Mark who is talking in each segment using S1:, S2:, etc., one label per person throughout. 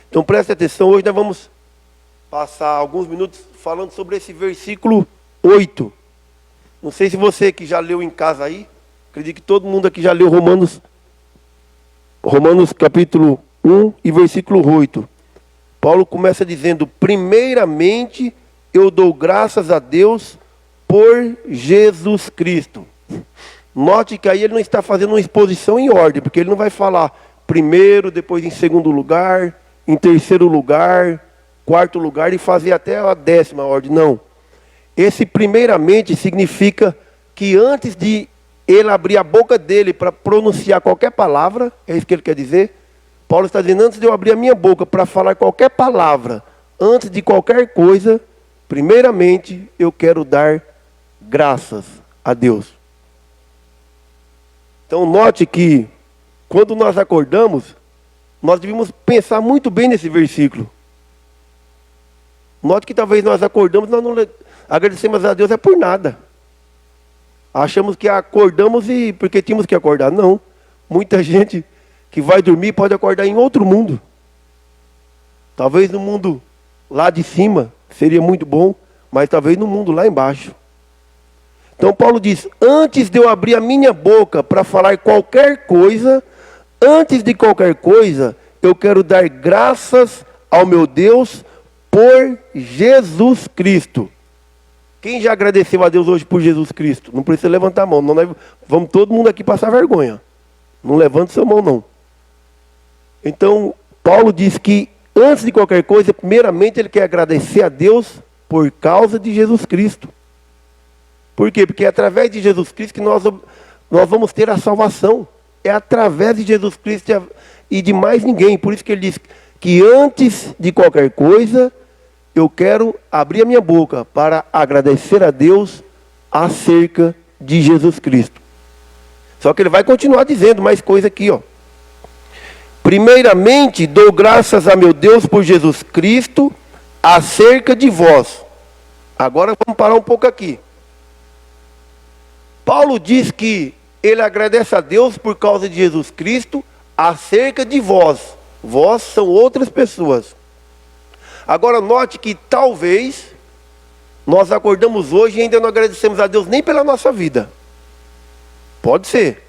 S1: Então preste atenção, hoje nós vamos passar alguns minutos falando sobre esse versículo 8. Não sei se você que já leu em casa aí, acredito que todo mundo aqui já leu Romanos capítulo 1 e versículo 8. Paulo começa dizendo: primeiramente eu dou graças a Deus por Jesus Cristo. Note que aí ele não está fazendo uma exposição em ordem, porque ele não vai falar primeiro, depois em segundo lugar, em terceiro lugar, quarto lugar e fazer até a 10ª ordem. Não. Esse primeiramente significa que antes de ele abrir a boca dele para pronunciar qualquer palavra, é isso que ele quer dizer. Paulo está dizendo, antes de eu abrir a minha boca para falar qualquer palavra, antes de qualquer coisa, primeiramente eu quero dar graças a Deus. Então note que quando nós acordamos, nós devemos pensar muito bem nesse versículo. Note que talvez nós acordamos, nós não agradecemos a Deus é por nada. Achamos que acordamos e porque tínhamos que acordar. Não. Muita gente que vai dormir pode acordar em outro mundo. Talvez no mundo lá de cima seria muito bom, mas talvez no mundo lá embaixo. Então Paulo diz, antes de eu abrir a minha boca para falar qualquer coisa, antes de qualquer coisa, eu quero dar graças ao meu Deus por Jesus Cristo. Quem já agradeceu a Deus hoje por Jesus Cristo? Não precisa levantar a mão, não, nós vamos todo mundo aqui passar vergonha. Não levante sua mão não. Então, Paulo diz que antes de qualquer coisa, primeiramente ele quer agradecer a Deus por causa de Jesus Cristo. Por quê? Porque é através de Jesus Cristo que nós vamos ter a salvação. É através de Jesus Cristo e de mais ninguém. Por isso que ele diz que antes de qualquer coisa, eu quero abrir a minha boca para agradecer a Deus acerca de Jesus Cristo. Só que ele vai continuar dizendo mais coisa aqui, ó. Primeiramente, dou graças a meu Deus por Jesus Cristo acerca de vós. Agora vamos parar um pouco aqui. Paulo diz que ele agradece a Deus por causa de Jesus Cristo acerca de vós. Vós são outras pessoas. Agora note que talvez nós acordamos hoje e ainda não agradecemos a Deus nem pela nossa vida. Pode ser.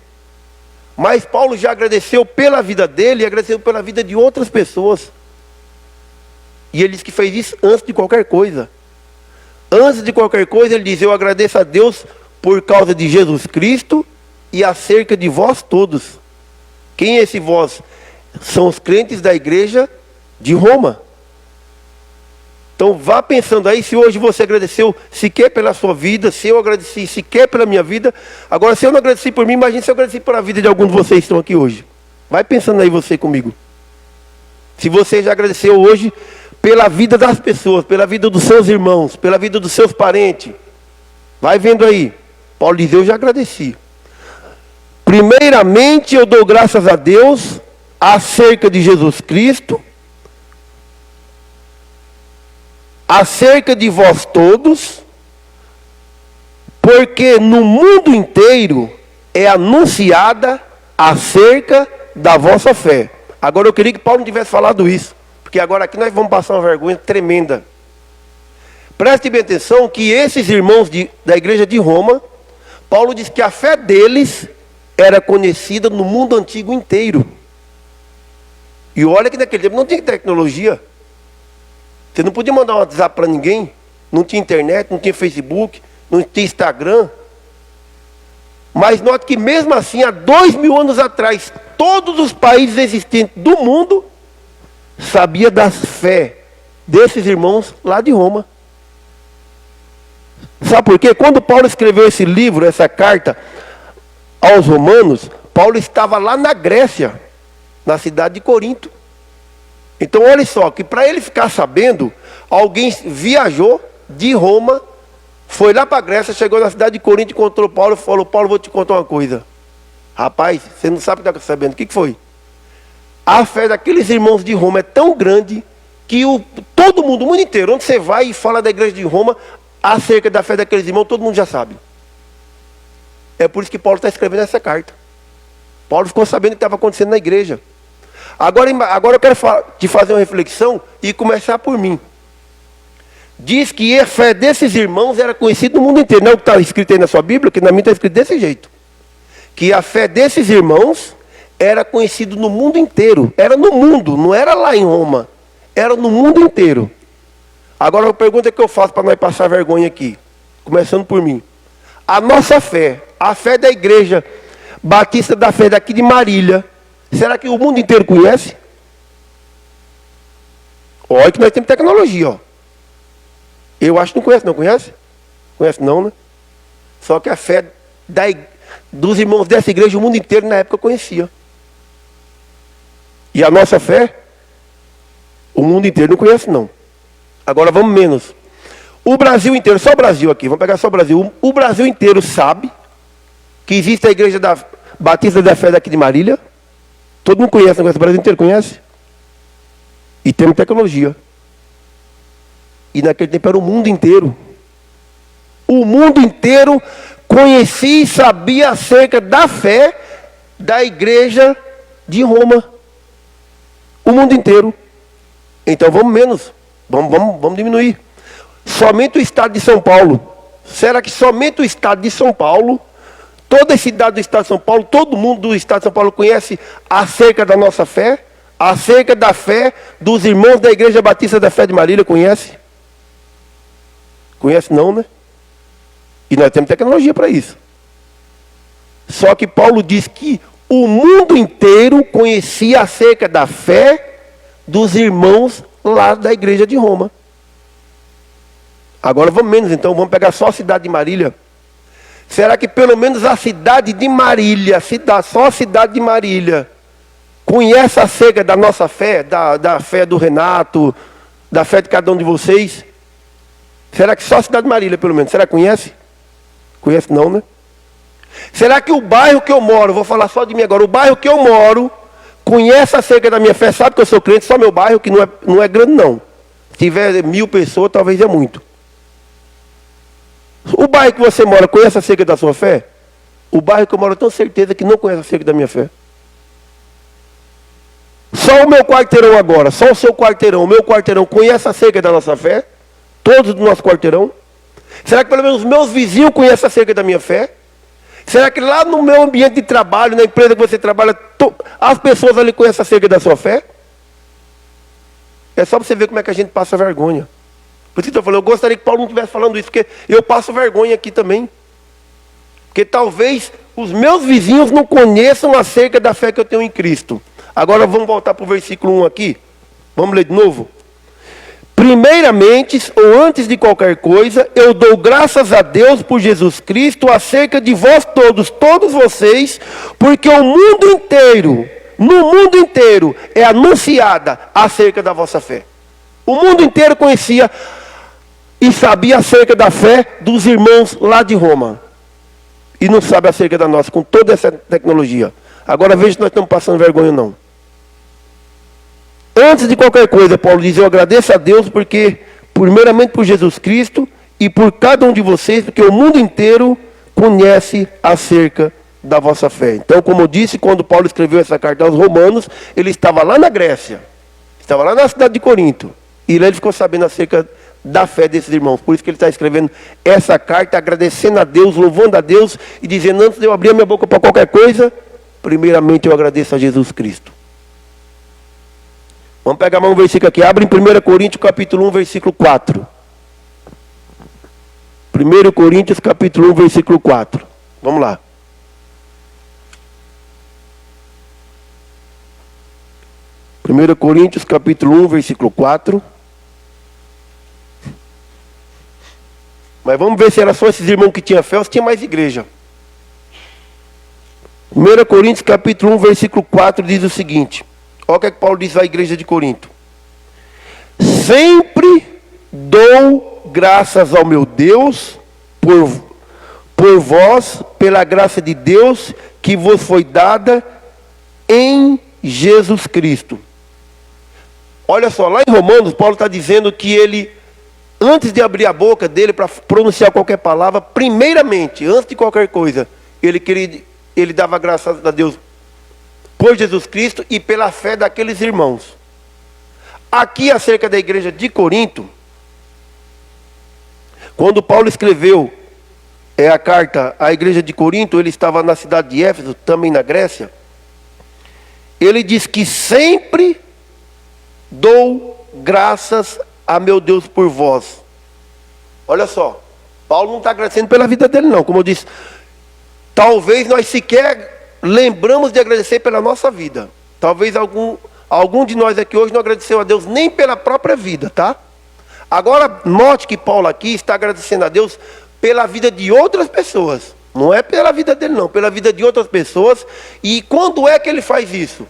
S1: Mas Paulo já agradeceu pela vida dele e agradeceu pela vida de outras pessoas. E ele diz que fez isso antes de qualquer coisa. Antes de qualquer coisa ele diz, eu agradeço a Deus por causa de Jesus Cristo e acerca de vós todos. Quem é esse vós? São os crentes da igreja de Roma. Então vá pensando aí, se hoje você agradeceu sequer pela sua vida, se eu agradeci sequer pela minha vida. Agora se eu não agradeci por mim, imagine se eu agradeci pela vida de algum de vocês que estão aqui hoje. Vai pensando aí você comigo. Se você já agradeceu hoje pela vida das pessoas, pela vida dos seus irmãos, pela vida dos seus parentes. Vai vendo aí. Paulo diz, eu já agradeci. Primeiramente eu dou graças a Deus acerca de Jesus Cristo, acerca de vós todos, porque no mundo inteiro é anunciada acerca da vossa fé. Agora eu queria que Paulo não tivesse falado isso, porque agora aqui nós vamos passar uma vergonha tremenda. Preste bem atenção que esses irmãos da igreja de Roma, Paulo diz que a fé deles era conhecida no mundo antigo inteiro. E olha que naquele tempo não tinha tecnologia. Você não podia mandar um WhatsApp para ninguém. Não tinha internet, não tinha Facebook, não tinha Instagram. Mas note que mesmo assim, há 2000 anos atrás, todos os países existentes do mundo sabiam da fé desses irmãos lá de Roma. Sabe por quê? Quando Paulo escreveu esse livro, essa carta aos romanos, Paulo estava lá na Grécia, na cidade de Corinto. Então olha só, que para ele ficar sabendo, alguém viajou de Roma, foi lá para a Grécia, chegou na cidade de Corinto, encontrou Paulo e falou, Paulo, vou te contar uma coisa. Rapaz, você não sabe o que está sabendo. O que foi? A fé daqueles irmãos de Roma é tão grande que todo mundo, o mundo inteiro, onde você vai e fala da igreja de Roma, acerca da fé daqueles irmãos, todo mundo já sabe. É por isso que Paulo está escrevendo essa carta. Paulo ficou sabendo o que estava acontecendo na igreja. Agora eu quero te fazer uma reflexão e começar por mim. Diz que a fé desses irmãos era conhecida no mundo inteiro. Não é o que está escrito aí na sua Bíblia, que na minha está escrito desse jeito. Que a fé desses irmãos era conhecida no mundo inteiro. Era no mundo, não era lá em Roma. Era no mundo inteiro. Agora a pergunta que eu faço para nós passar vergonha aqui. Começando por mim. A nossa fé, a fé da igreja Batista da Fé daqui de Marília, será que o mundo inteiro conhece? Olha que nós temos tecnologia, ó. Eu acho que não conhece, não conhece? Conhece não, né? Só que a fé dos irmãos dessa igreja, o mundo inteiro na época conhecia. E a nossa fé, o mundo inteiro não conhece não. Agora vamos menos. O Brasil inteiro, só o Brasil aqui, vamos pegar só o Brasil. O Brasil inteiro sabe que existe a igreja da Batista da Fé daqui de Marília. Todo mundo conhece, o Brasil inteiro conhece. E temos tecnologia. E naquele tempo era o mundo inteiro. O mundo inteiro conhecia e sabia acerca da fé da igreja de Roma. O mundo inteiro. Então vamos menos. Vamos diminuir. Somente o estado de São Paulo. Será que somente o estado de São Paulo, toda a cidade do estado de São Paulo, todo mundo do estado de São Paulo conhece acerca da nossa fé? Acerca da fé dos irmãos da Igreja Batista da Fé de Marília, conhece? Conhece não, né? E nós temos tecnologia para isso. Só que Paulo diz que o mundo inteiro conhecia acerca da fé dos irmãos lá da igreja de Roma. Agora vamos menos então, vamos pegar só a cidade de Marília. Será que pelo menos a cidade de Marília, só a cidade de Marília, conhece acerca da nossa fé, da fé do Renato, da fé de cada um de vocês? Será que só a cidade de Marília, pelo menos? Será que conhece? Conhece não, né? Será que o bairro que eu moro, vou falar só de mim agora, o bairro que eu moro, conhece acerca da minha fé, sabe que eu sou crente, só meu bairro, que não é grande não. Se tiver 1000 pessoas, talvez é muito. O bairro que você mora, conhece acerca da sua fé? O bairro que eu moro, eu tenho certeza que não conhece acerca da minha fé. Só o meu quarteirão agora, só o seu quarteirão, o meu quarteirão, conhece acerca da nossa fé? Todos do nosso quarteirão? Será que pelo menos os meus vizinhos conhecem acerca da minha fé? Será que lá no meu ambiente de trabalho, na empresa que você trabalha, as pessoas ali conhecem acerca da sua fé? É só para você ver como é que a gente passa vergonha. Por isso que eu estou falando, eu gostaria que Paulo não estivesse falando isso, porque eu passo vergonha aqui também. Porque talvez os meus vizinhos não conheçam acerca da fé que eu tenho em Cristo. Agora vamos voltar para o versículo 1 aqui. Vamos ler de novo? Primeiramente, ou antes de qualquer coisa, eu dou graças a Deus por Jesus Cristo acerca de vós todos vocês, porque o mundo inteiro, no mundo inteiro, é anunciada acerca da vossa fé. O mundo inteiro conhecia e sabia acerca da fé dos irmãos lá de Roma. E não sabe acerca da nossa, com toda essa tecnologia. Agora veja se nós estamos passando vergonha ou não. Antes de qualquer coisa, Paulo diz, eu agradeço a Deus porque, primeiramente por Jesus Cristo e por cada um de vocês, porque o mundo inteiro conhece acerca da vossa fé. Então, como eu disse, quando Paulo escreveu essa carta aos Romanos, ele estava lá na Grécia, estava lá na cidade de Corinto, e lá ele ficou sabendo acerca da fé desses irmãos. Por isso que ele está escrevendo essa carta, agradecendo a Deus, louvando a Deus, e dizendo, antes de eu abrir a minha boca para qualquer coisa, primeiramente eu agradeço a Jesus Cristo. Vamos pegar mais um versículo aqui. Abre em 1 Coríntios capítulo 1, versículo 4. 1 Coríntios capítulo 1, versículo 4. Vamos lá. Primeiro Coríntios capítulo 1, versículo 4. Mas vamos ver se era só esses irmãos que tinham fé ou se tinha mais igreja. 1 Coríntios capítulo 1, versículo 4 diz o seguinte. Olha o que Paulo diz à igreja de Corinto. Sempre dou graças ao meu Deus por vós, pela graça de Deus que vos foi dada em Jesus Cristo. Olha só, lá em Romanos, Paulo está dizendo que ele, antes de abrir a boca dele para pronunciar qualquer palavra, primeiramente, antes de qualquer coisa, ele dava graças a Deus por Jesus Cristo e pela fé daqueles irmãos. Aqui acerca da igreja de Corinto, quando Paulo escreveu a carta à igreja de Corinto, ele estava na cidade de Éfeso, também na Grécia. Ele diz que sempre dou graças a meu Deus por vós. Olha só, Paulo não está agradecendo pela vida dele não, como eu disse. Talvez nós sequer lembramos de agradecer pela nossa vida. Talvez algum de nós aqui hoje não agradeceu a Deus nem pela própria vida, tá? Agora, note que Paulo aqui está agradecendo a Deus pela vida de outras pessoas. Não é pela vida dele não, pela vida de outras pessoas. E quando é que ele faz isso?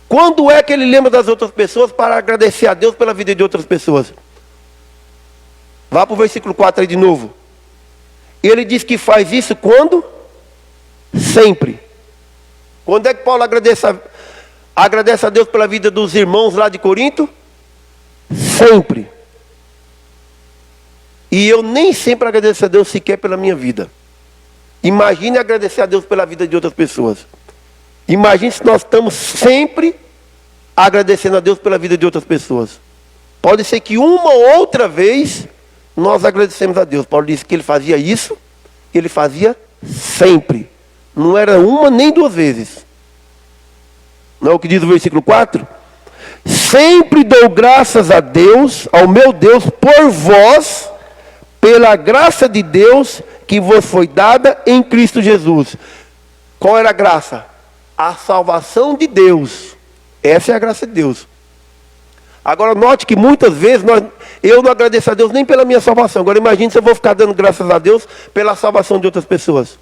S1: Quando é que ele lembra das outras pessoas para agradecer a Deus pela vida de outras pessoas? Vá para o versículo 4 aí de novo. Ele diz que faz isso quando? Sempre. Quando é que Paulo agradece a Deus pela vida dos irmãos lá de Corinto? Sempre. E eu nem sempre agradeço a Deus sequer pela minha vida. Imagine agradecer a Deus pela vida de outras pessoas. Imagine se nós estamos sempre agradecendo a Deus pela vida de outras pessoas. Pode ser que uma ou outra vez nós agradecemos a Deus. Paulo disse que ele fazia isso, ele fazia sempre. Não era uma nem duas vezes. Não é o que diz o versículo 4? Sempre dou graças a Deus, ao meu Deus, por vós, pela graça de Deus que vos foi dada em Cristo Jesus. Qual era a graça? A salvação de Deus. Essa é a graça de Deus. Agora note que muitas vezes eu não agradeço a Deus nem pela minha salvação. Agora imagine se eu vou ficar dando graças a Deus pela salvação de outras pessoas.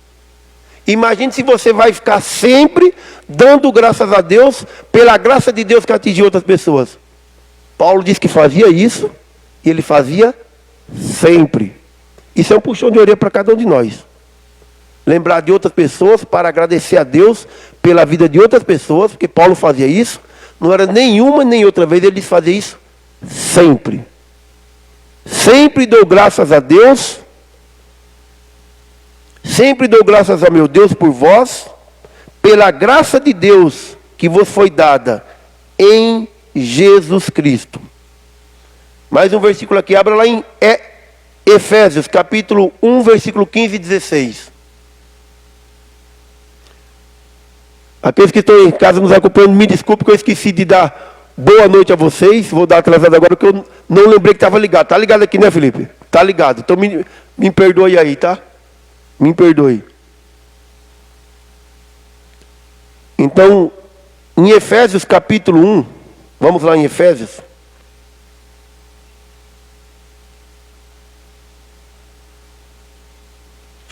S1: Imagine se você vai ficar sempre dando graças a Deus pela graça de Deus que atingiu outras pessoas. Paulo disse que fazia isso e ele fazia sempre. Isso é um puxão de orelha para cada um de nós. Lembrar de outras pessoas para agradecer a Deus pela vida de outras pessoas, porque Paulo fazia isso. Não era nenhuma nem outra vez, ele fazia isso sempre. Sempre dou graças a Deus. Sempre dou graças a meu Deus por vós, pela graça de Deus que vos foi dada em Jesus Cristo. Mais um versículo aqui, abra lá em Efésios, capítulo 1, versículo 15 e 16. Aqueles que estão em casa nos acompanhando, me desculpe que eu esqueci de dar boa noite a vocês. Vou dar atrasado agora porque eu não lembrei que estava ligado. Está ligado aqui, né, Felipe? Está ligado. Então me perdoe aí, tá? Me perdoe. Então, em Efésios capítulo 1, vamos lá em Efésios.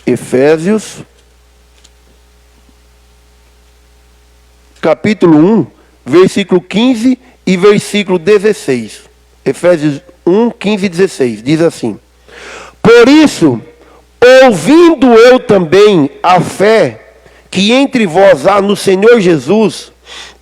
S1: Efésios, capítulo 1, versículo 15 e versículo 16. Efésios 1, 15 e 16, diz assim: por isso, ouvindo eu também a fé que entre vós há no Senhor Jesus,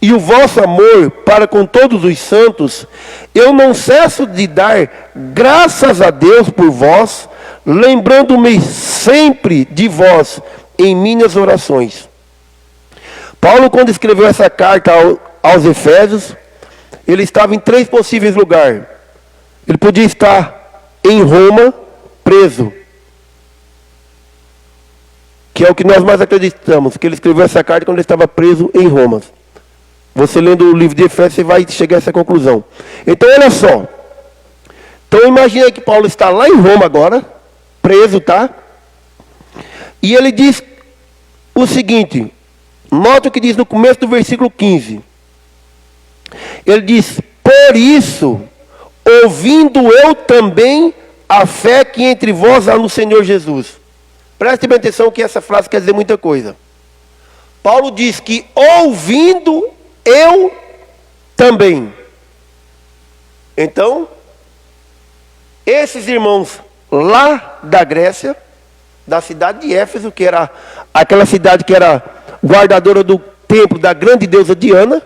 S1: e o vosso amor para com todos os santos, eu não cesso de dar graças a Deus por vós, lembrando-me sempre de vós em minhas orações. Paulo, quando escreveu essa carta aos Efésios, ele estava em 3 possíveis lugares. Ele podia estar em Roma, preso, que é o que nós mais acreditamos, que ele escreveu essa carta quando ele estava preso em Roma. Você lendo o livro de Efésios, você vai chegar a essa conclusão. Então, olha só. Então, imagina que Paulo está lá em Roma agora, preso, tá? E ele diz o seguinte, nota o que diz no começo do versículo 15. Ele diz, por isso, ouvindo eu também a fé que entre vós há no Senhor Jesus. Preste bem atenção que essa frase quer dizer muita coisa. Paulo diz que ouvindo eu também. Então, esses irmãos lá da Grécia, da cidade de Éfeso, que era aquela cidade que era guardadora do templo da grande deusa Diana,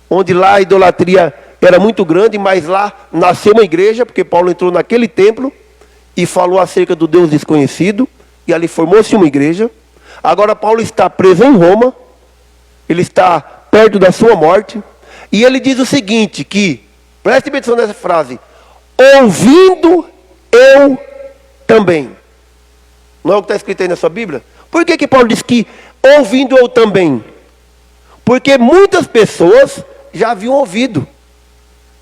S1: onde lá a idolatria era muito grande, mas lá nasceu uma igreja, porque Paulo entrou naquele templo e falou acerca do Deus desconhecido, e ali formou-se uma igreja. Agora Paulo está preso em Roma, ele está perto da sua morte. E ele diz o seguinte, que, preste atenção nessa frase, ouvindo eu também. Não é o que está escrito aí na sua Bíblia? Por que Paulo diz que ouvindo eu também? Porque muitas pessoas já haviam ouvido.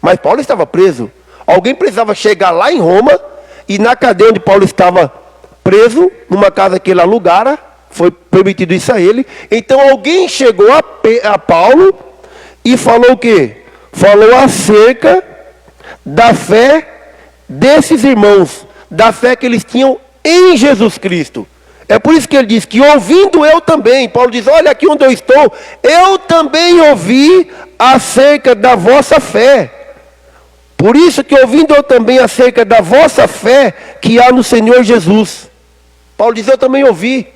S1: Mas Paulo estava preso. Alguém precisava chegar lá em Roma, e na cadeia onde Paulo estava preso, numa casa que ele alugara, foi permitido isso a ele. Então alguém chegou a Paulo e falou o quê? Falou acerca da fé desses irmãos, da fé que eles tinham em Jesus Cristo. É por isso que ele diz que ouvindo eu também, Paulo diz, olha aqui onde eu estou, eu também ouvi acerca da vossa fé. Por isso que ouvindo eu também acerca da vossa fé que há no Senhor Jesus. Paulo diz, eu também ouvi.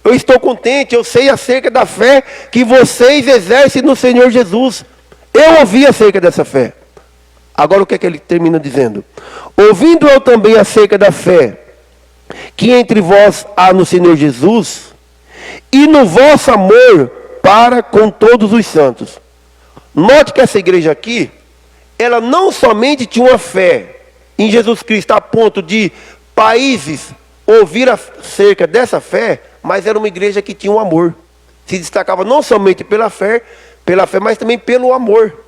S1: Eu estou contente, eu sei acerca da fé que vocês exercem no Senhor Jesus. Eu ouvi acerca dessa fé. Agora o que é que ele termina dizendo? Ouvindo eu também acerca da fé que entre vós há no Senhor Jesus, e no vosso amor para com todos os santos. Note que essa igreja aqui, ela não somente tinha uma fé em Jesus Cristo a ponto de países ouvir acerca dessa fé, mas era uma igreja que tinha um amor. Se destacava não somente pela fé, mas também pelo amor.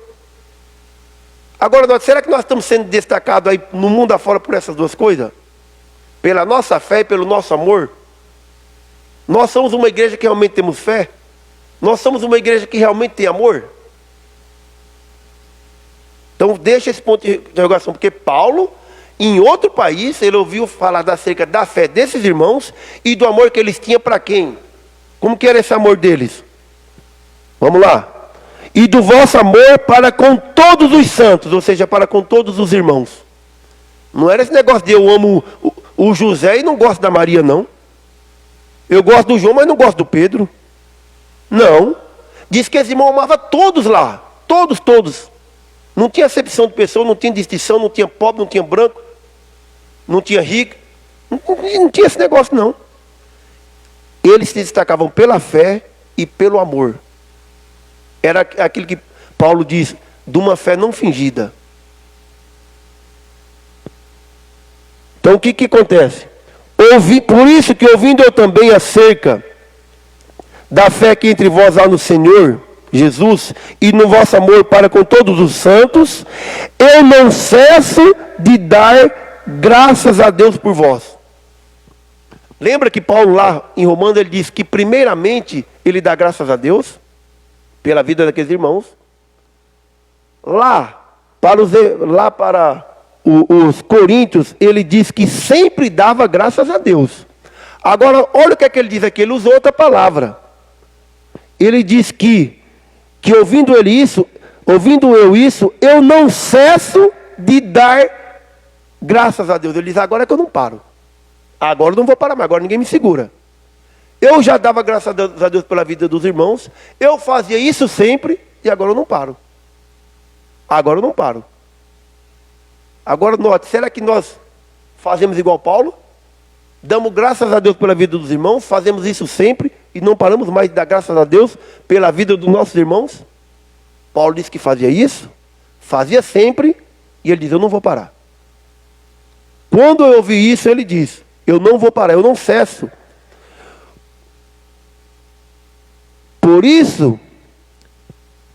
S1: Agora, será que nós estamos sendo destacados aí no mundo afora por essas duas coisas? Pela nossa fé e pelo nosso amor? Nós somos uma igreja que realmente temos fé? Nós somos uma igreja que realmente tem amor? Então deixa esse ponto de interrogação, porque Paulo, em outro país, ele ouviu falar acerca da fé desses irmãos e do amor que eles tinham para quem? Como que era esse amor deles? Vamos lá. E do vosso amor para com todos os santos, ou seja, para com todos os irmãos. Não era esse negócio de eu amo o José e não gosto da Maria, não. Eu gosto do João, mas não gosto do Pedro. Não. Diz que esse irmão amava todos lá. Todos, todos. Não tinha acepção de pessoa, não tinha distinção, não tinha pobre, não tinha branco, não tinha rico. Não tinha esse negócio, não. Eles se destacavam pela fé e pelo amor. Era aquilo que Paulo diz, de uma fé não fingida. Então o que acontece? Por isso que ouvindo eu também acerca da fé que entre vós há no Senhor Jesus e no vosso amor para com todos os santos, eu não cesso de dar graças a Deus por vós. Lembra que Paulo lá em Romanos ele diz que primeiramente ele dá graças a Deus pela vida daqueles irmãos. Lá para os coríntios, ele diz que sempre dava graças a Deus. Agora, olha o que é que ele diz aqui, ele usou outra palavra. Ele diz que ouvindo eu isso, eu não cesso de dar graças a Deus. Ele diz, agora é que eu não paro. Agora eu não vou parar mais, agora ninguém me segura. Eu já dava graças a Deus pela vida dos irmãos, eu fazia isso sempre, e agora eu não paro. Agora eu não paro. Agora note, será que nós fazemos igual Paulo? Damos graças a Deus pela vida dos irmãos, fazemos isso sempre, e não paramos mais de dar graças a Deus pela vida dos nossos irmãos? Paulo disse que fazia isso, fazia sempre, e ele diz, eu não vou parar. Quando eu ouvi isso, ele diz, eu não vou parar, eu não cesso. Por isso,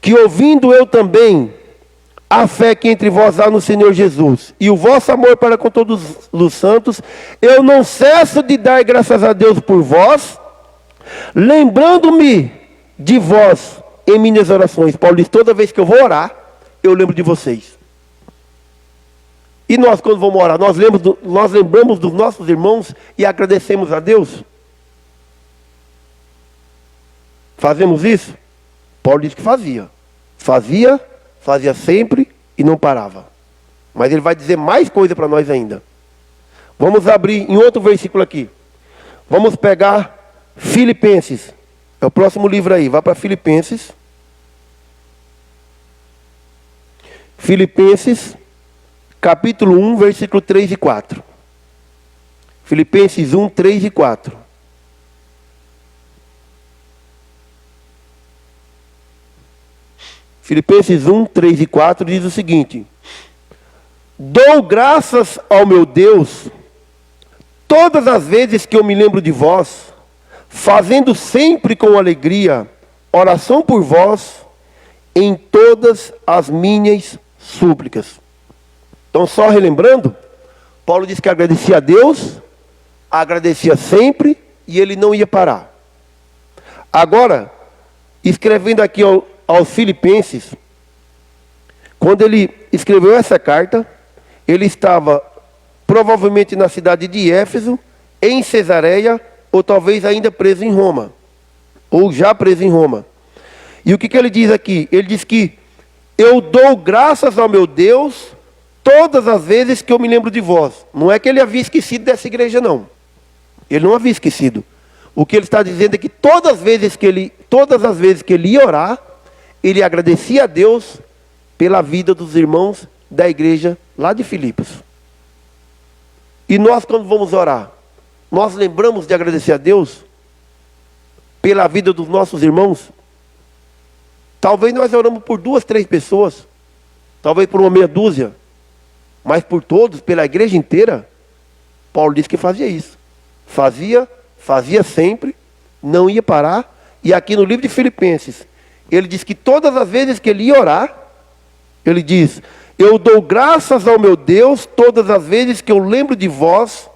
S1: que ouvindo eu também a fé que entre vós há no Senhor Jesus, e o vosso amor para com todos os santos, eu não cesso de dar graças a Deus por vós, lembrando-me de vós em minhas orações. Paulo diz, toda vez que eu vou orar, eu lembro de vocês. E nós, quando vamos orar, nós lembramos dos nossos irmãos e agradecemos a Deus? Fazemos isso? Paulo diz que fazia. Fazia sempre e não parava. Mas ele vai dizer mais coisa para nós ainda. Vamos abrir em outro versículo aqui. Vamos pegar Filipenses. É o próximo livro aí. Vá para Filipenses. Filipenses, capítulo 1, versículo 3 e 4. Filipenses 1, 3 e 4. Filipenses 1, 3 e 4 diz o seguinte: dou graças ao meu Deus todas as vezes que eu me lembro de vós, fazendo sempre com alegria oração por vós em todas as minhas súplicas. Então, só relembrando, Paulo disse que agradecia a Deus, agradecia sempre e ele não ia parar. Agora, escrevendo aqui aos Filipenses, quando ele escreveu essa carta, ele estava provavelmente na cidade de Éfeso, em Cesareia, ou talvez ainda preso em Roma, ou já preso em Roma. E o que ele diz aqui? Ele diz que eu dou graças ao meu Deus todas as vezes que eu me lembro de vós. Não é que ele havia esquecido dessa igreja, não. Ele não havia esquecido. O que ele está dizendo é que todas as vezes que ele ia orar, ele agradecia a Deus pela vida dos irmãos da igreja lá de Filipos. E nós, quando vamos orar, nós lembramos de agradecer a Deus pela vida dos nossos irmãos? Talvez nós oramos por 2, 3 pessoas, talvez por uma meia dúzia, mas por todos, pela igreja inteira. Paulo disse que fazia isso. Fazia sempre, não ia parar. E aqui no livro de Filipenses, ele diz que todas as vezes que ele ia orar, ele diz: eu dou graças ao meu Deus todas as vezes que eu lembro de vós,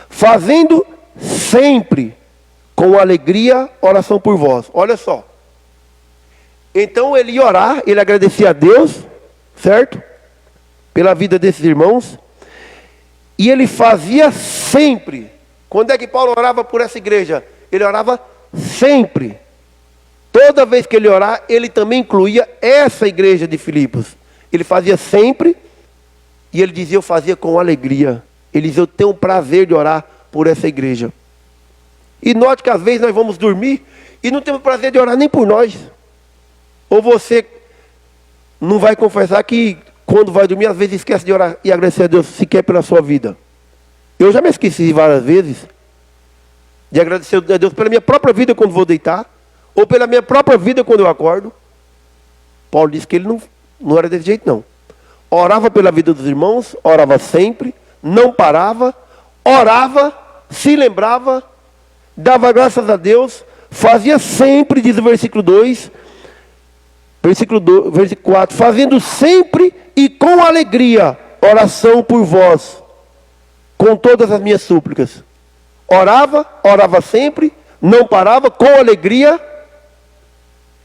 S1: fazendo sempre com alegria oração por vós. Olha só. Então ele ia orar, ele agradecia a Deus, certo? Pela vida desses irmãos. E ele fazia sempre. Quando é que Paulo orava por essa igreja? Ele orava sempre. Toda vez que ele orar, ele também incluía essa igreja de Filipos. Ele fazia sempre. E ele dizia: eu fazia com alegria. Ele dizia: eu tenho prazer de orar por essa igreja. E note que às vezes nós vamos dormir e não temos prazer de orar nem por nós. Ou você não vai confessar que quando vai dormir, às vezes esquece de orar e agradecer a Deus sequer pela sua vida. Eu já me esqueci várias vezes de agradecer a Deus pela minha própria vida quando vou deitar, ou pela minha própria vida quando eu acordo. Paulo disse que ele não era desse jeito, não. Orava pela vida dos irmãos, orava sempre, não parava, orava, se lembrava, dava graças a Deus, fazia sempre, diz o versículo 2, versículo 4, fazendo sempre e com alegria oração por vós, com todas as minhas súplicas. Orava sempre, não parava, com alegria.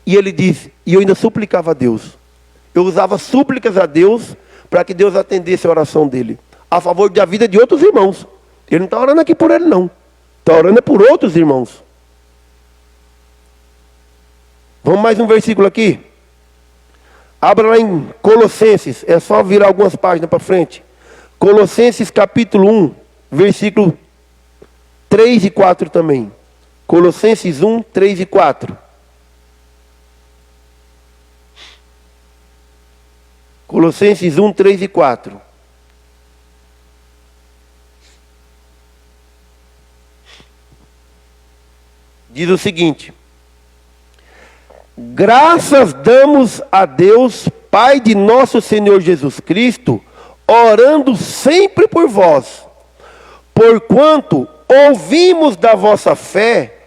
S1: E ele disse, e eu ainda suplicava a Deus. Eu usava súplicas a Deus para que Deus atendesse a oração dele, a favor da vida de outros irmãos. Ele não está orando aqui por ele, não. Está orando por outros irmãos. Vamos mais um versículo aqui. Abra lá em Colossenses. É só virar algumas páginas para frente. Colossenses capítulo 1, versículo 3 e 4 também. Colossenses 1, 3 e 4. Colossenses 1, 3 e 4. Diz o seguinte: graças damos a Deus, Pai de nosso Senhor Jesus Cristo, orando sempre por vós, porquanto ouvimos da vossa fé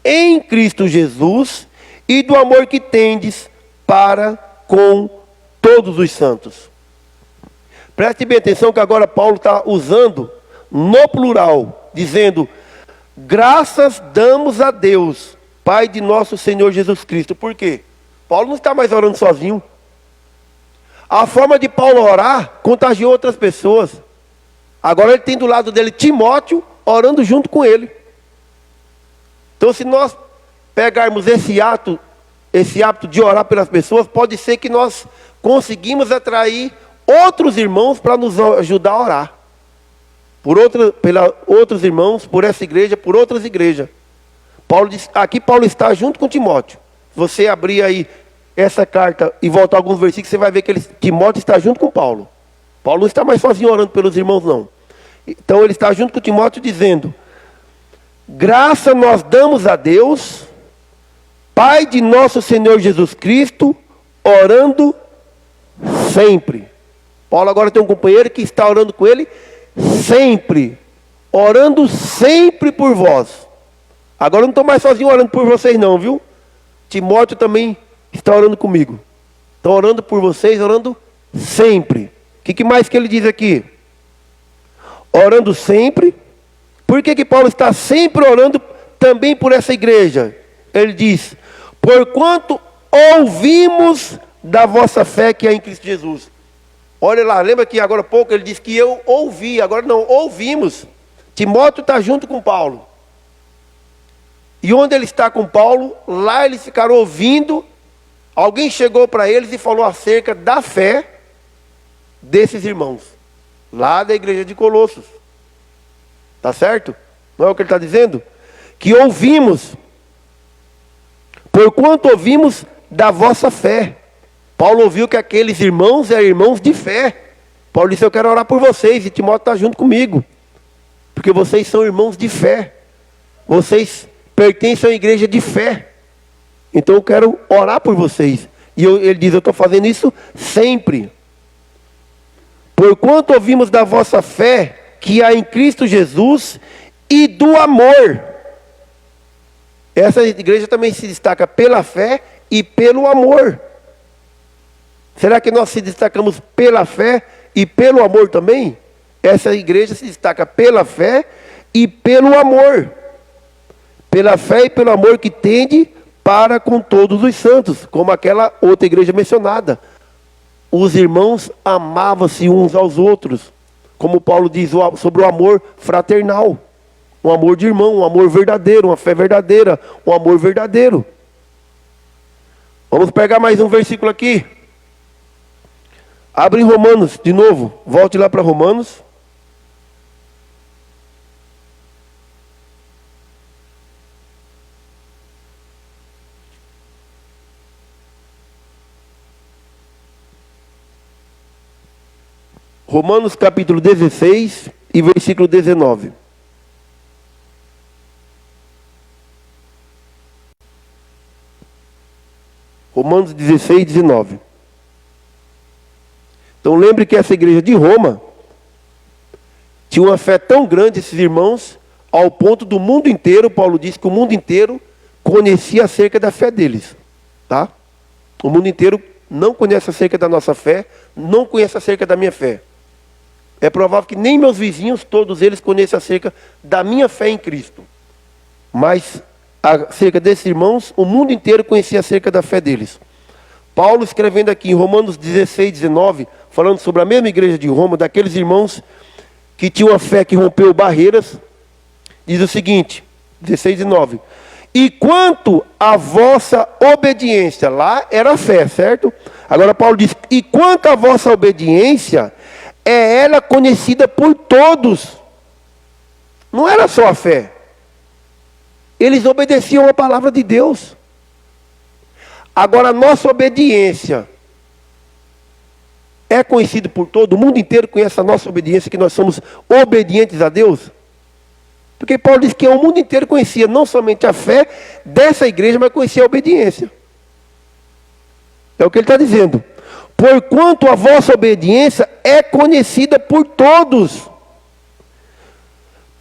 S1: em Cristo Jesus e do amor que tendes para com todos os santos. Preste bem atenção que agora Paulo está usando no plural, dizendo: graças damos a Deus, Pai de nosso Senhor Jesus Cristo. Por quê? Paulo não está mais orando sozinho. A forma de Paulo orar contagiou outras pessoas. Agora ele tem do lado dele Timóteo orando junto com ele. Então, se nós pegarmos esse hábito de orar pelas pessoas, pode ser que nós conseguimos atrair outros irmãos para nos ajudar a orar. Outros irmãos, por essa igreja, por outras igrejas. Aqui Paulo está junto com Timóteo. Se você abrir aí essa carta e voltar alguns versículos, você vai ver que Timóteo está junto com Paulo. Paulo não está mais sozinho orando pelos irmãos, não. Então ele está junto com Timóteo dizendo: graça nós damos a Deus, Pai de nosso Senhor Jesus Cristo, orando sempre. Paulo agora tem um companheiro que está orando com ele sempre. Orando sempre por vós. Agora eu não estou mais sozinho orando por vocês não, viu? Timóteo também está orando comigo. Estão orando por vocês, orando sempre. O que mais que ele diz aqui? Orando sempre. Por que Paulo está sempre orando também por essa igreja? Ele diz, porquanto ouvimos da vossa fé que há em Cristo Jesus. Olha lá, lembra que agora há pouco ele disse que eu ouvi, agora não, ouvimos. Timóteo está junto com Paulo. E onde ele está com Paulo, lá eles ficaram ouvindo. Alguém chegou para eles e falou acerca da fé desses irmãos, lá da igreja de Colossos. Tá certo? Não é o que ele está dizendo? Que ouvimos, porquanto ouvimos da vossa fé. Paulo ouviu que aqueles irmãos eram irmãos de fé. Paulo disse, eu quero orar por vocês, e Timóteo está junto comigo. Porque vocês são irmãos de fé. Vocês pertencem à igreja de fé. Então eu quero orar por vocês. E ele diz, eu estou fazendo isso sempre. Porquanto ouvimos da vossa fé que há em Cristo Jesus e do amor. Essa igreja também se destaca pela fé e pelo amor. Será que nós se destacamos pela fé e pelo amor também? Essa igreja se destaca pela fé e pelo amor. Pela fé e pelo amor que tende para com todos os santos, como aquela outra igreja mencionada. Os irmãos amavam-se uns aos outros, como Paulo diz sobre o amor fraternal. Um amor de irmão, um amor verdadeiro, uma fé verdadeira, um amor verdadeiro. Vamos pegar mais um versículo aqui. Abre em Romanos, de novo. Volte lá para Romanos. Romanos capítulo 16 e versículo 19. Romanos 16, 19. Então lembre que essa igreja de Roma tinha uma fé tão grande, esses irmãos, ao ponto do mundo inteiro, Paulo disse que o mundo inteiro conhecia acerca da fé deles. Tá? O mundo inteiro não conhece acerca da nossa fé, não conhece acerca da minha fé. É provável que nem meus vizinhos, todos eles, conheçam acerca da minha fé em Cristo. Mas acerca desses irmãos, o mundo inteiro conhecia acerca da fé deles. Paulo escrevendo aqui em Romanos 16, 19, falando sobre a mesma igreja de Roma, daqueles irmãos que tinham a fé que rompeu barreiras, diz o seguinte, 16, 19. E quanto à vossa obediência, lá era a fé, certo? Agora Paulo diz, e quanto à vossa obediência, é ela conhecida por todos. Não era só a fé. Eles obedeciam a palavra de Deus. Agora a nossa obediência é conhecida por todo o mundo inteiro, conhece a nossa obediência, que nós somos obedientes a Deus. Porque Paulo diz que o mundo inteiro conhecia não somente a fé dessa igreja, mas conhecia a obediência. É o que ele está dizendo. Porquanto a vossa obediência é conhecida por todos.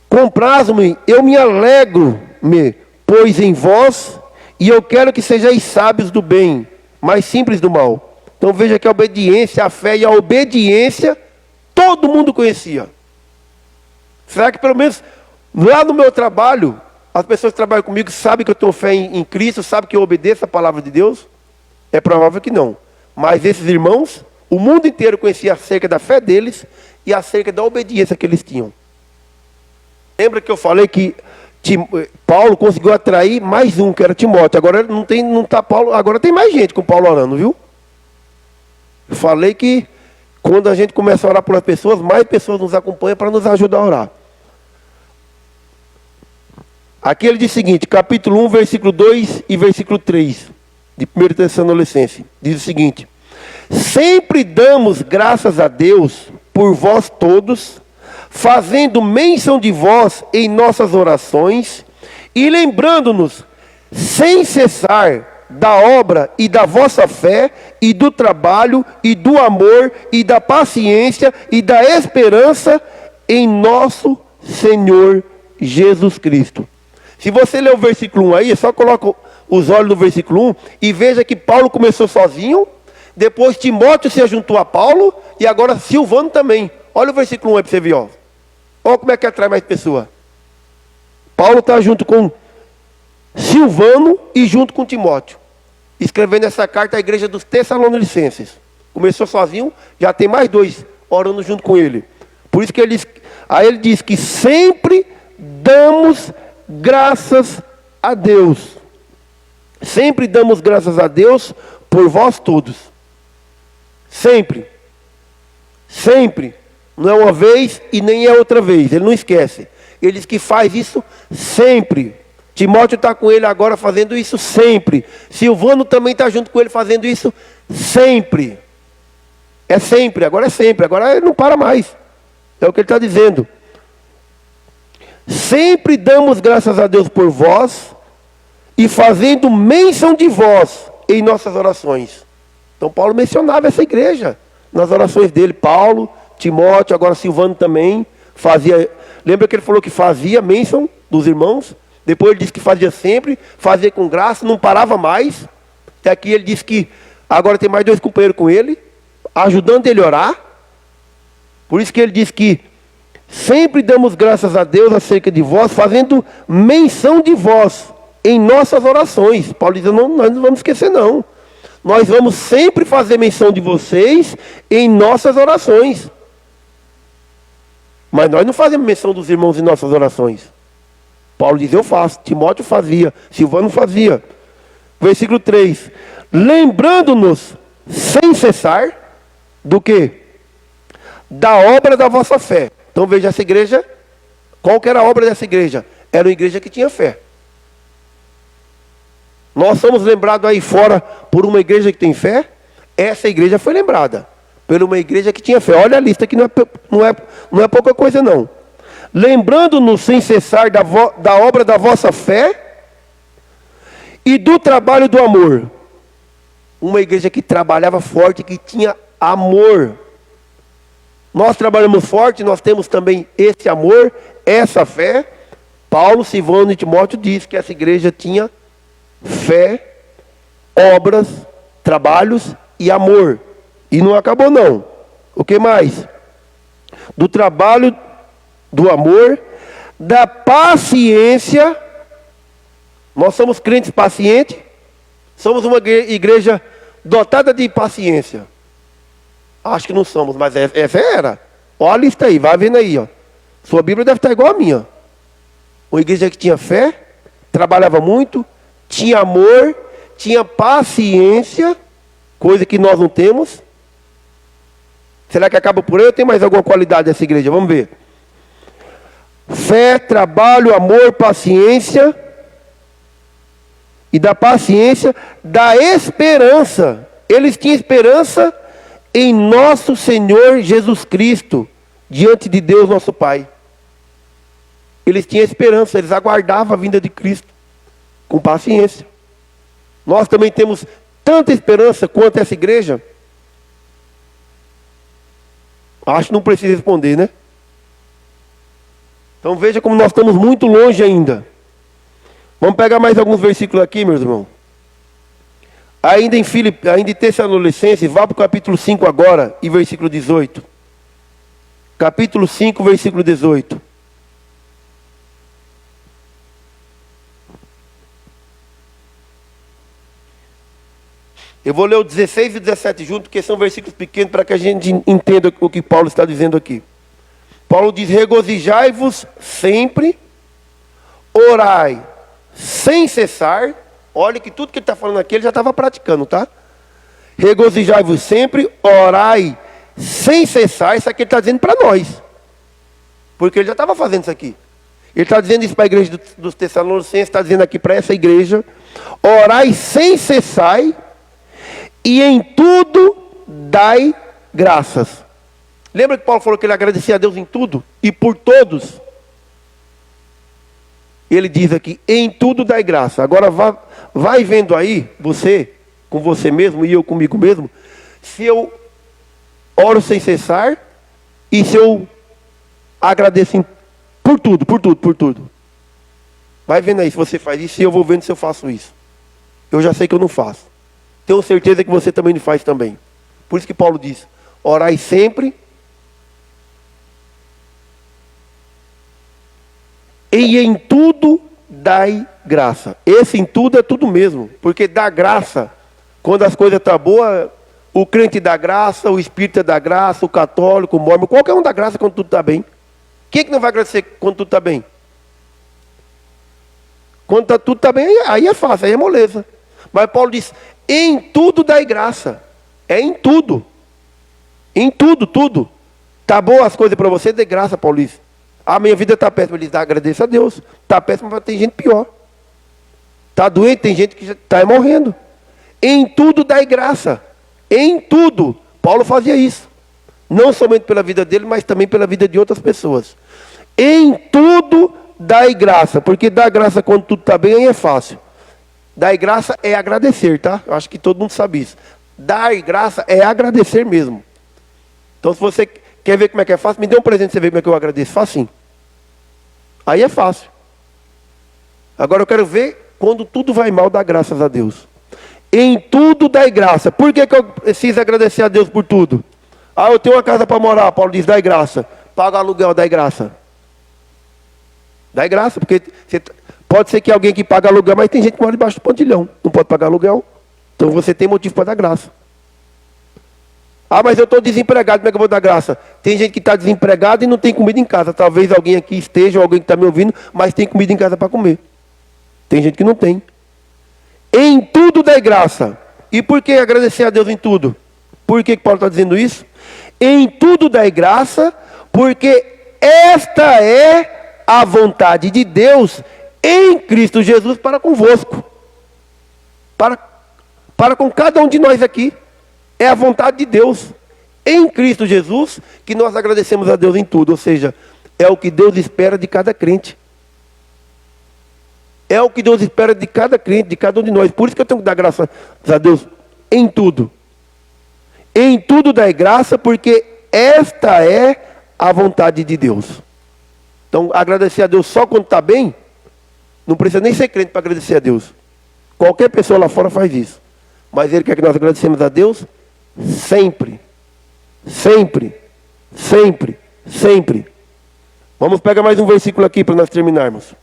S1: Compraz-me, eu me alegro-me, pois em vós, e eu quero que sejais sábios do bem, mais simples do mal. Então veja que a obediência, a fé e a obediência, todo mundo conhecia. Será que pelo menos lá no meu trabalho, as pessoas que trabalham comigo sabem que eu tenho fé em Cristo, sabem que eu obedeço a palavra de Deus? É provável que não. Mas esses irmãos, o mundo inteiro conhecia acerca da fé deles e acerca da obediência que eles tinham. Lembra que eu falei que Paulo conseguiu atrair mais um, que era Timóteo. Agora não tá Paulo, agora tem mais gente com Paulo orando, viu? Eu falei que quando a gente começa a orar por pessoas, mais pessoas nos acompanham para nos ajudar a orar. Aqui ele diz o seguinte, capítulo 1, versículo 2 e versículo 3, de 1 Tessalonicenses, diz o seguinte: sempre damos graças a Deus por vós todos, fazendo menção de vós em nossas orações, e lembrando-nos sem cessar da obra e da vossa fé, e do trabalho, e do amor, e da paciência, e da esperança em nosso Senhor Jesus Cristo. Se você ler o versículo 1 aí, só coloca os olhos no versículo 1 e veja que Paulo começou sozinho, depois Timóteo se juntou a Paulo, e agora Silvano também. Olha o versículo 1 aí para você ver, ó. Olha como é que atrai mais pessoa. Paulo está junto com Silvano e junto com Timóteo, escrevendo essa carta à igreja dos Tessalonicenses. Começou sozinho, já tem mais dois orando junto com ele. Por isso que aí ele diz que sempre damos graças a Deus. Sempre damos graças a Deus por vós todos. Sempre. Sempre. Não é uma vez e nem é outra vez. Ele não esquece. Ele diz que faz isso sempre. Timóteo está com ele agora fazendo isso sempre. Silvano também está junto com ele fazendo isso sempre. É sempre, agora é sempre. Agora ele não para mais. É o que ele está dizendo. Sempre damos graças a Deus por vós e fazendo menção de vós em nossas orações. Então Paulo mencionava essa igreja nas orações dele. Paulo, Timóteo, agora Silvano também fazia. Lembra que ele falou que fazia menção dos irmãos? Depois ele disse que fazia sempre, fazia com graça, não parava mais. Até aqui ele disse que agora tem mais dois companheiros com ele, ajudando ele a orar. Por isso que ele diz que sempre damos graças a Deus acerca de vós, fazendo menção de vós em nossas orações. Paulo diz, nós não vamos esquecer não. Nós vamos sempre fazer menção de vocês em nossas orações. Mas nós não fazemos menção dos irmãos em nossas orações. Paulo diz, eu faço. Timóteo fazia. Silvano fazia. Versículo 3. Lembrando-nos sem cessar do quê? Da obra da vossa fé. Então veja essa igreja. Qual que era a obra dessa igreja? Era uma igreja que tinha fé. Nós somos lembrados aí fora por uma igreja que tem fé. Essa igreja foi lembrada por uma igreja que tinha fé. Olha a lista que não é pouca coisa não. Lembrando-nos sem cessar da obra da vossa fé e do trabalho do amor. Uma igreja que trabalhava forte, que tinha amor. Nós trabalhamos forte, nós temos também esse amor, essa fé. Paulo, Silvano e Timóteo diz que essa igreja tinha fé, obras, trabalhos e amor. E não acabou não. O que mais? Do trabalho, do amor, da paciência. Nós somos crentes pacientes. Somos uma igreja dotada de paciência. Acho que não somos, mas essa era. Olha a lista aí, vai vendo aí, ó. Sua Bíblia deve estar igual a minha. Uma igreja que tinha fé, trabalhava muito, tinha amor, tinha paciência, coisa que nós não temos. Será que acaba por aí ou tem mais alguma qualidade dessa igreja? Vamos ver. Fé, trabalho, amor, paciência. E da paciência, da esperança. Eles tinham esperança em nosso Senhor Jesus Cristo, diante de Deus nosso Pai. Eles tinham esperança, eles aguardavam a vinda de Cristo, com paciência. Nós também temos tanta esperança quanto essa igreja. Acho que não precisa responder, né? Então veja como nós estamos muito longe ainda. Vamos pegar mais alguns versículos aqui, meus irmãos. Ainda em Tessalonicenses, vá para o capítulo 5 agora, e versículo 18. Capítulo 5, versículo 18. Eu vou ler o 16 e o 17 junto, porque são versículos pequenos para que a gente entenda o que Paulo está dizendo aqui. Paulo diz, regozijai-vos sempre, orai sem cessar. Olha que tudo que ele está falando aqui, ele já estava praticando, tá? Regozijai-vos sempre, orai sem cessar. Isso aqui ele está dizendo para nós. Porque ele já estava fazendo isso aqui. Ele está dizendo isso para a igreja dos Tessalonicenses, está dizendo aqui para essa igreja. Orai sem cessar e em tudo dai graças. Lembra que Paulo falou que ele agradecia a Deus em tudo e por todos? Ele diz aqui, em tudo dai graça. Agora vai vendo aí, você, com você mesmo e eu comigo mesmo, se eu oro sem cessar e se eu agradeço por tudo, por tudo, por tudo. Vai vendo aí se você faz isso e eu vou vendo se eu faço isso. Eu já sei que eu não faço. Tenho certeza que você também não faz também. Por isso que Paulo diz, orai sempre e em tudo dai graça. Esse em tudo é tudo mesmo. Porque dá graça, quando as coisas estão boas, o crente dá graça, o espírita dá graça, o católico, o mormon, qualquer um dá graça quando tudo está bem. Quem é que não vai agradecer quando tudo está bem? Quando tudo está bem, aí é fácil, aí é moleza. Mas Paulo diz, em tudo dai graça. É em tudo. Em tudo, tudo. Está boa as coisas para você, dê graça, Paulo diz. A minha vida está péssima, ele diz, agradeça a Deus. Está péssima, mas tem gente pior. Está doente, tem gente que está morrendo. Em tudo dai graça. Em tudo. Paulo fazia isso. Não somente pela vida dele, mas também pela vida de outras pessoas. Em tudo dai graça. Porque dar graça quando tudo está bem aí é fácil. Dar graça é agradecer, tá? Eu acho que todo mundo sabe isso. Dar graça é agradecer mesmo. Então se você quer ver como é que é fácil, me dê um presente para você ver como é que eu agradeço. Facinho. Aí é fácil. Agora eu quero ver quando tudo vai mal, dá graças a Deus. Em tudo dai graça. Por que eu preciso agradecer a Deus por tudo? Ah, eu tenho uma casa para morar, Paulo diz, dai graça. Paga aluguel, dai graça. Dai graça, porque pode ser que alguém que paga aluguel, mas tem gente que mora debaixo do pontilhão, não pode pagar aluguel. Então você tem motivo para dar graça. Ah, mas eu estou desempregado, como é que eu vou dar graça? Tem gente que está desempregada e não tem comida em casa. Talvez alguém aqui esteja, ou alguém que está me ouvindo, mas tem comida em casa para comer. Tem gente que não tem. Em tudo dai graça. E por que agradecer a Deus em tudo? Por que Paulo está dizendo isso? Em tudo dai graça, porque esta é a vontade de Deus em Cristo Jesus para convosco. Para com cada um de nós aqui. É a vontade de Deus em Cristo Jesus que nós agradecemos a Deus em tudo. Ou seja, é o que Deus espera de cada crente. É o que Deus espera de cada crente, de cada um de nós. Por isso que eu tenho que dar graças a Deus em tudo. Em tudo dai graça, porque esta é a vontade de Deus. Então, agradecer a Deus só quando está bem, não precisa nem ser crente para agradecer a Deus. Qualquer pessoa lá fora faz isso. Mas Ele quer que nós agradecemos a Deus sempre. Sempre. Sempre. Sempre. Vamos pegar mais um versículo aqui para nós terminarmos.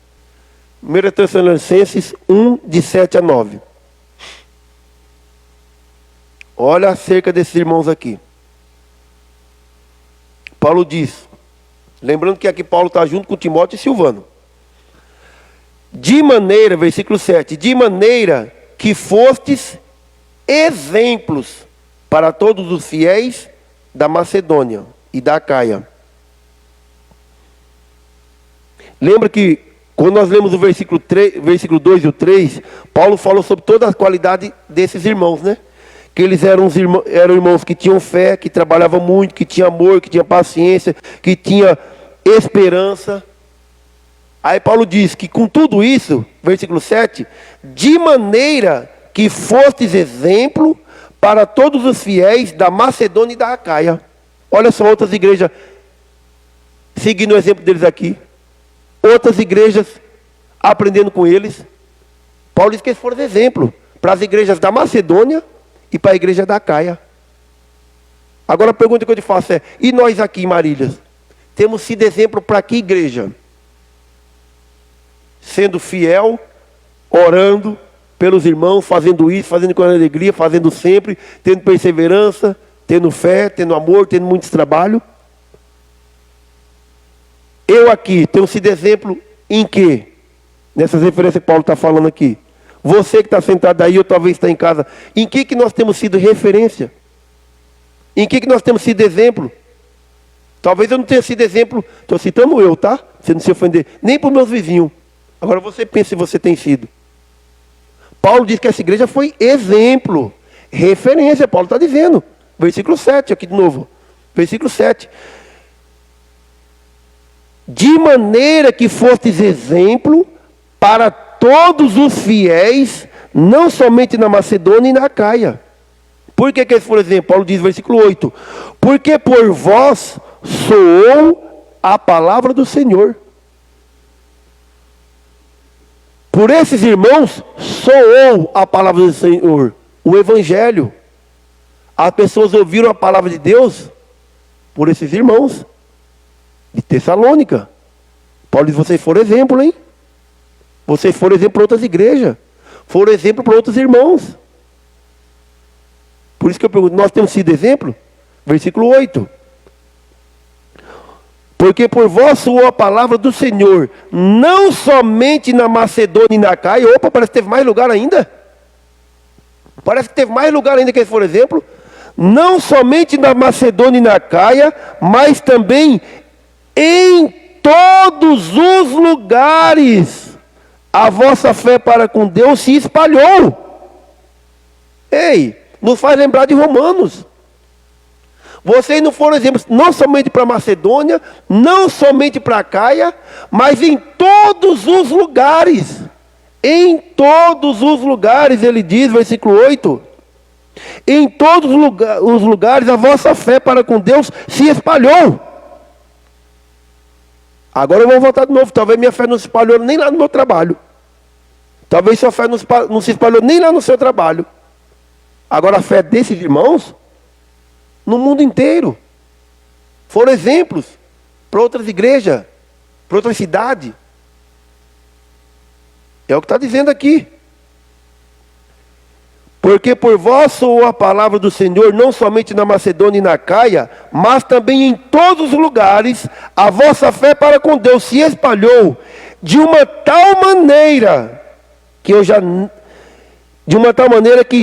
S1: 1 Tessalonicenses 1, de 7 a 9. Olha acerca desses irmãos aqui. Paulo diz, lembrando que aqui Paulo está junto com Timóteo e Silvano. De maneira, versículo 7, de maneira que fostes exemplos para todos os fiéis da Macedônia e da Acaia. Lembra que quando nós lemos o versículo 2 e o 3, Paulo falou sobre toda a qualidade desses irmãos, né? Que eles eram irmãos que tinham fé, que trabalhavam muito, que tinham amor, que tinham paciência, que tinham esperança. Aí Paulo diz que com tudo isso, versículo 7, de maneira que fostes exemplo para todos os fiéis da Macedônia e da Acaia. Olha só outras igrejas seguindo o exemplo deles aqui. Outras igrejas aprendendo com eles. Paulo diz que eles foram exemplo para as igrejas da Macedônia e para a igreja da Acaia. Agora a pergunta que eu te faço é, e nós aqui em Marílias? Temos sido exemplo para que igreja? Sendo fiel, orando pelos irmãos, fazendo isso, fazendo com alegria, fazendo sempre, tendo perseverança, tendo fé, tendo amor, tendo muito trabalho. Eu aqui tenho sido exemplo em quê? Nessas referências que Paulo está falando aqui. Você que está sentado aí, ou talvez está em casa, em que nós temos sido referência? Em que nós temos sido exemplo? Talvez eu não tenha sido exemplo, estou citando eu, tá? Você não se ofender, nem para os meus vizinhos. Agora você pensa se você tem sido. Paulo diz que essa igreja foi exemplo, referência, Paulo está dizendo. Versículo 7, aqui de novo. Versículo 7. De maneira que fostes exemplo para todos os fiéis, não somente na Macedônia e na Acaia. Por que esse, por exemplo, Paulo diz no versículo 8, porque por vós soou a palavra do Senhor. Por esses irmãos soou a palavra do Senhor, o Evangelho. As pessoas ouviram a palavra de Deus por esses irmãos de Tessalônica. Paulo diz, vocês foram exemplo, hein? Vocês foram exemplo para outras igrejas. Foram exemplo para outros irmãos. Por isso que eu pergunto, nós temos sido exemplo? Versículo 8. Porque por vós soou a palavra do Senhor, não somente na Macedônia e na Acaia. Opa, parece que teve mais lugar ainda. Parece que teve mais lugar ainda que eles foram exemplo. Não somente na Macedônia e na Acaia, mas também em todos os lugares. A vossa fé para com Deus se espalhou. Ei, nos faz lembrar de Romanos. Vocês não foram exemplos, não somente para Macedônia, não somente para Acaia, mas em todos os lugares. Em todos os lugares, ele diz, versículo 8. Em todos os lugares a vossa fé para com Deus se espalhou. Agora eu vou voltar de novo. Talvez minha fé não se espalhou nem lá no meu trabalho. Talvez sua fé não se espalhou nem lá no seu trabalho. Agora a fé desses irmãos, no mundo inteiro, foram exemplos para outras igrejas, para outras cidades. É o que está dizendo aqui. Porque por vós soou a palavra do Senhor, não somente na Macedônia e na Acaia, mas também em todos os lugares, a vossa fé para com Deus se espalhou de uma tal maneira que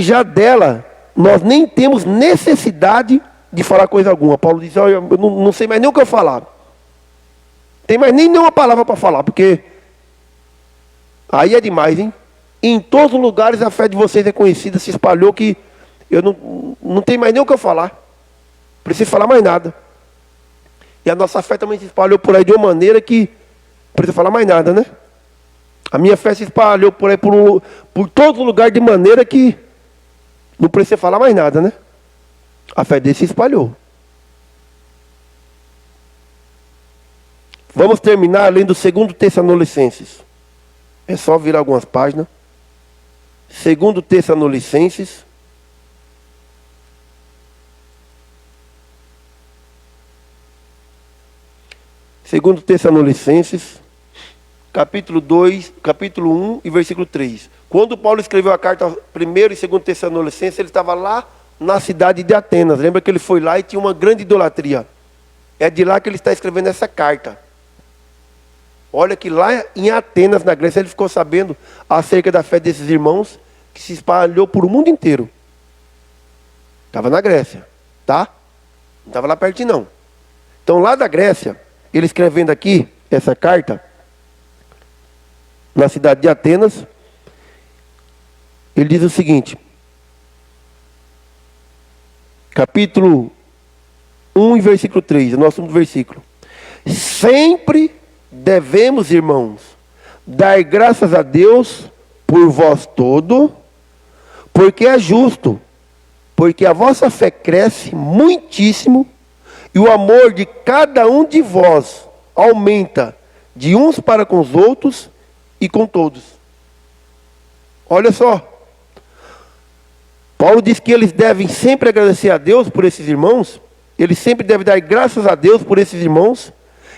S1: já dela nós nem temos necessidade de falar coisa alguma. Paulo diz, olha, eu não sei mais nem o que eu falar. Tem mais nem nenhuma palavra para falar, porque aí é demais, hein? Em todos os lugares a fé de vocês é conhecida, se espalhou que eu não tenho mais nem o que eu falar. Preciso falar mais nada. E a nossa fé também se espalhou por aí de uma maneira que não precisa falar mais nada, né? A minha fé se espalhou por aí por todo lugar de maneira que não precisa falar mais nada, né? A fé dele se espalhou. Vamos terminar lendo 2 Tessalonicenses. É só virar algumas páginas. 2 Tessalonicenses. Segundo Tessalonicenses, capítulo 1 e versículo 3. Quando Paulo escreveu a carta 1 e 2 Tessalonicenses, ele estava lá na cidade de Atenas. Lembra que ele foi lá e tinha uma grande idolatria. É de lá que ele está escrevendo essa carta. Olha que lá em Atenas, na Grécia, ele ficou sabendo acerca da fé desses irmãos, que se espalhou por o mundo inteiro. Estava na Grécia, tá? Não estava lá pertinho, não. Então, lá da Grécia, ele escrevendo aqui essa carta, na cidade de Atenas, ele diz o seguinte, capítulo 1 e versículo 3, é o nosso versículo. Sempre devemos, irmãos, dar graças a Deus por vós todo, porque é justo, porque a vossa fé cresce muitíssimo, e o amor de cada um de vós aumenta de uns para com os outros e com todos. Olha só. Paulo diz que eles devem sempre agradecer a Deus por esses irmãos. Eles sempre devem dar graças a Deus por esses irmãos.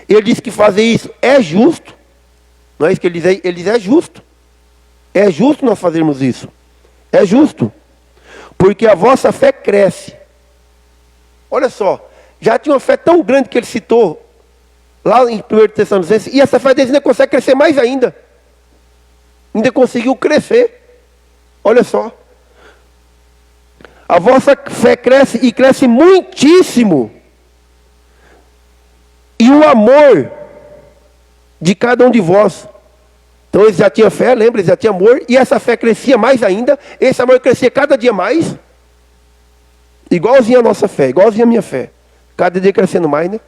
S1: Ele diz que fazer isso é justo. Não é isso que ele diz? Ele diz é justo. É justo nós fazermos isso. É justo. Porque a vossa fé cresce. Olha só. Já tinha uma fé tão grande que ele citou lá em 1 Tessalonicenses. E essa fé deles ainda consegue crescer mais ainda. Ainda conseguiu crescer. Olha só. A vossa fé cresce e cresce muitíssimo. E o amor de cada um de vós. Então eles já tinham fé, lembra? Eles já tinham amor. E essa fé crescia mais ainda. Esse amor crescia cada dia mais. Igualzinho a nossa fé, igualzinho a minha fé. Cada dia crescendo mais, né?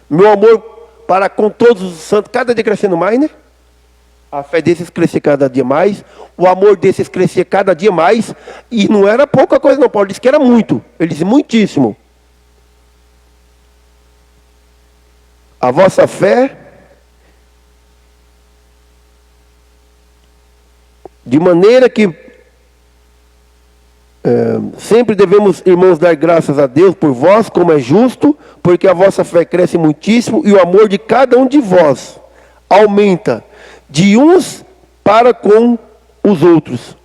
S1: Meu amor para com todos os santos, cada dia crescendo mais, né? A fé desses crescia cada dia mais, o amor desses crescia cada dia mais, e não era pouca coisa não, Paulo disse que era muito, ele disse muitíssimo. A vossa fé, de maneira que sempre devemos, irmãos, dar graças a Deus por vós, como é justo, porque a vossa fé cresce muitíssimo, e o amor de cada um de vós aumenta, de uns para com os outros.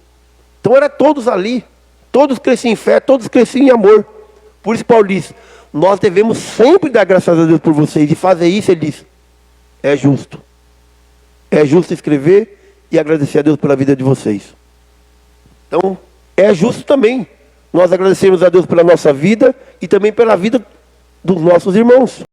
S1: Então era todos ali, todos cresciam em fé, todos cresciam em amor. Por isso Paulo diz, nós devemos sempre dar graças a Deus por vocês, e fazer isso, ele diz, é justo. É justo escrever e agradecer a Deus pela vida de vocês. Então, é justo também nós agradecermos a Deus pela nossa vida e também pela vida dos nossos irmãos.